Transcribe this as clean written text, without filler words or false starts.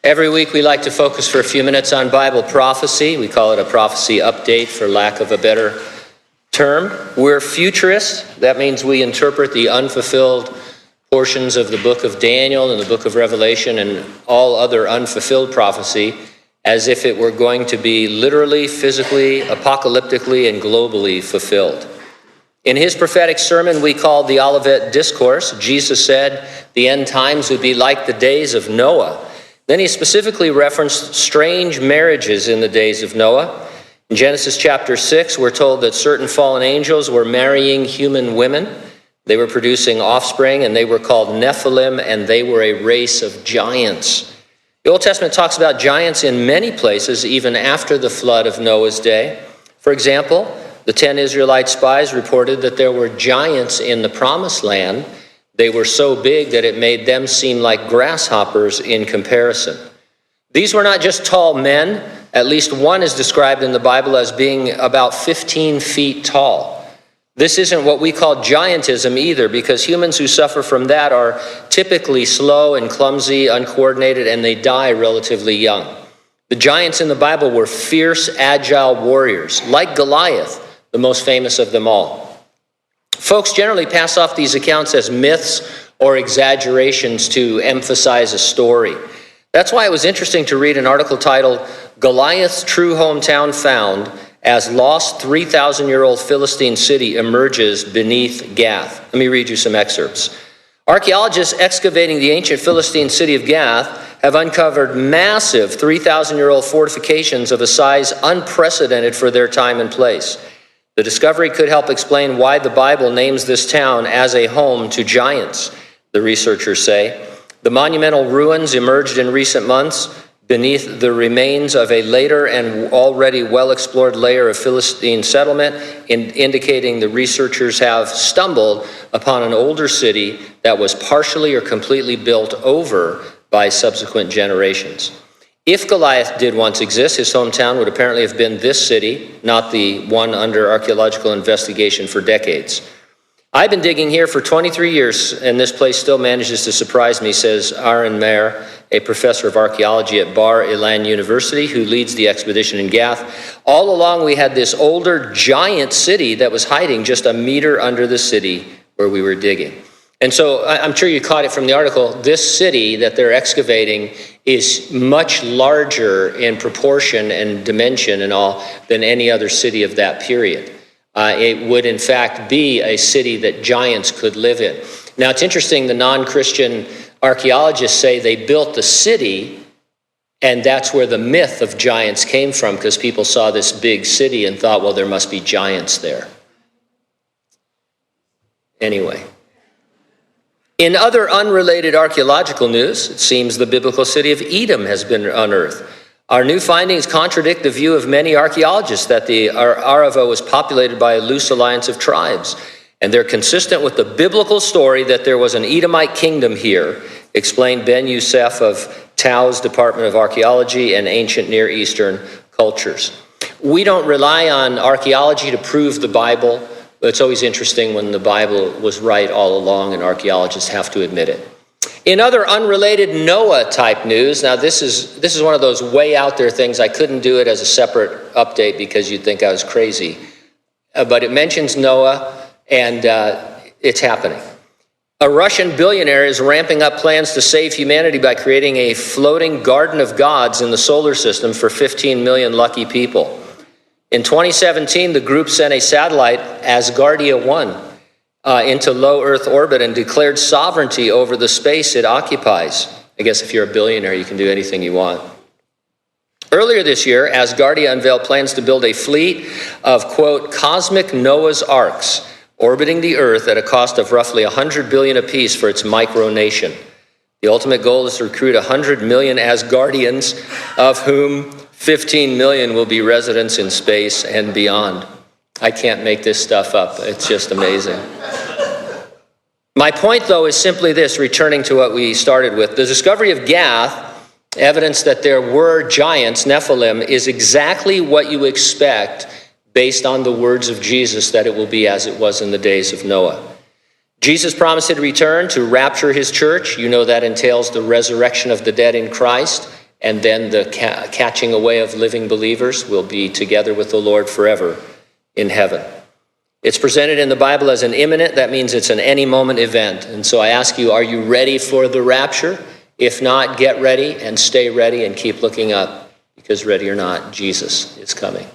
Every week we like to focus for a few minutes on Bible prophecy. We call it a prophecy update for lack of a better term. We're futurists. That means we interpret the unfulfilled portions of the book of Daniel and the book of Revelation and all other unfulfilled prophecy as if it were going to be literally, physically, apocalyptically, and globally fulfilled. In his prophetic sermon we called the Olivet Discourse, Jesus said the end times would be like the days of Noah. Then he specifically referenced strange marriages in the days of Noah. In Genesis chapter 6, we're told that certain fallen angels were marrying human women. They were producing offspring, and they were called Nephilim, and they were a race of giants. The Old Testament talks about giants in many places, even after the flood of Noah's day. For example, the 10 Israelite spies reported that there were giants in the Promised Land. They were so big that it made them seem like grasshoppers in comparison. These were not just tall men. At least one is described in the Bible as being about 15 feet tall. This isn't what we call giantism either, because humans who suffer from that are typically slow and clumsy, uncoordinated, and they die relatively young. The giants in the Bible were fierce, agile warriors, like Goliath, the most famous of them all. Folks generally pass off these accounts as myths or exaggerations to emphasize a story. That's why it was interesting to read an article titled, "Goliath's True Hometown Found as Lost 3,000-Year-Old Philistine City Emerges Beneath Gath." Let me read you some excerpts. Archaeologists excavating the ancient Philistine city of Gath have uncovered massive 3,000-year-old fortifications of a size unprecedented for their time and place. The discovery could help explain why the Bible names this town as a home to giants, the researchers say. The monumental ruins emerged in recent months beneath the remains of a later and already well-explored layer of Philistine settlement, indicating the researchers have stumbled upon an older city that was partially or completely built over by subsequent generations. If Goliath did once exist, his hometown would apparently have been this city, not the one under archaeological investigation for decades. I've been digging here for 23 years, and this place still manages to surprise me, says Aaron Mayer, a professor of archaeology at Bar Ilan University, who leads the expedition in Gath. All along, we had this older giant city that was hiding just a meter under the city where we were digging. And so I'm sure you caught it from the article. This city that they're excavating is much larger in proportion and dimension and all than any other city of that period. It would, in fact, be a city that giants could live in. Now, it's interesting, the non-Christian archaeologists say they built the city, and that's where the myth of giants came from, because people saw this big city and thought, well, there must be giants there. Anyway. In other unrelated archaeological news, it seems the biblical city of Edom has been unearthed. Our new findings contradict the view of many archaeologists that the Arava was populated by a loose alliance of tribes, and they're consistent with the biblical story that there was an Edomite kingdom here, explained Ben Youssef of Tao's Department of Archaeology and Ancient Near Eastern Cultures. We don't rely on archaeology to prove the Bible. But it's always interesting when the Bible was right all along, and archaeologists have to admit it. In other unrelated Noah-type news, now this is one of those way out there things. I couldn't do it as a separate update because you'd think I was crazy. But it mentions Noah, and it's happening. A Russian billionaire is ramping up plans to save humanity by creating a floating garden of gods in the solar system for 15 million lucky people. In 2017, the group sent a satellite, Asgardia 1, into low Earth orbit and declared sovereignty over the space it occupies. I guess if you're a billionaire, you can do anything you want. Earlier this year, Asgardia unveiled plans to build a fleet of, quote, cosmic Noah's Arks, orbiting the Earth at a cost of roughly $100 billion apiece for its micronation. The ultimate goal is to recruit 100 million Asgardians, of whom 15 million will be residents in space and beyond. I can't make this stuff up. It's just amazing. My point, though, is simply this, returning to what we started with. The discovery of Gath, evidence that there were giants, Nephilim, is exactly what you expect based on the words of Jesus that it will be as it was in the days of Noah. Jesus promised to return to rapture his church. You know that entails the resurrection of the dead in Christ and then the catching away of living believers will be together with the Lord forever in heaven. It's presented in the Bible as an imminent. That means it's an any moment event. And so I ask you, are you ready for the rapture? If not, get ready and stay ready and keep looking up, because ready or not, Jesus is coming.